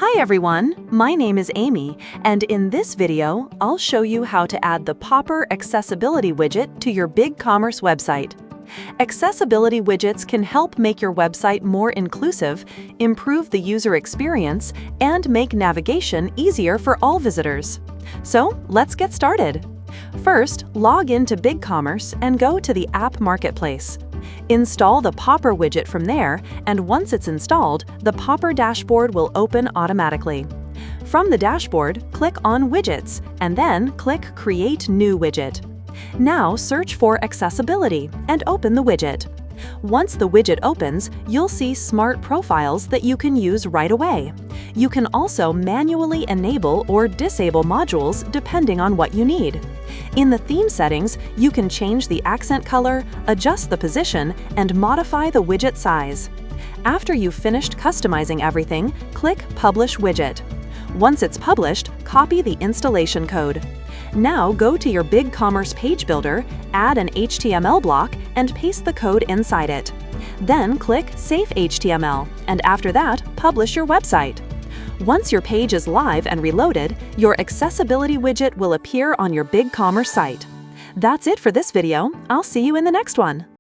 Hi everyone, my name is Amy, and in this video, I'll show you how to add the Popper Accessibility widget to your BigCommerce website. Accessibility widgets can help make your website more inclusive, improve the user experience, and make navigation easier for all visitors. So, let's get started. First, log into BigCommerce and go to the App Marketplace. Install the Popper widget from there, and once it's installed, the Popper dashboard will open automatically. From the dashboard, click on Widgets, and then click Create New Widget. Now search for Accessibility and open the widget. Once the widget opens, you'll see smart profiles that you can use right away. You can also manually enable or disable modules depending on what you need. In the theme settings, you can change the accent color, adjust the position, and modify the widget size. After you've finished customizing everything, click Publish Widget. Once it's published, copy the installation code. Now go to your BigCommerce page builder, add an HTML block, and paste the code inside it. Then click Save HTML, and after that, publish your website. Once your page is live and reloaded, your accessibility widget will appear on your BigCommerce site. That's it for this video. I'll see you in the next one.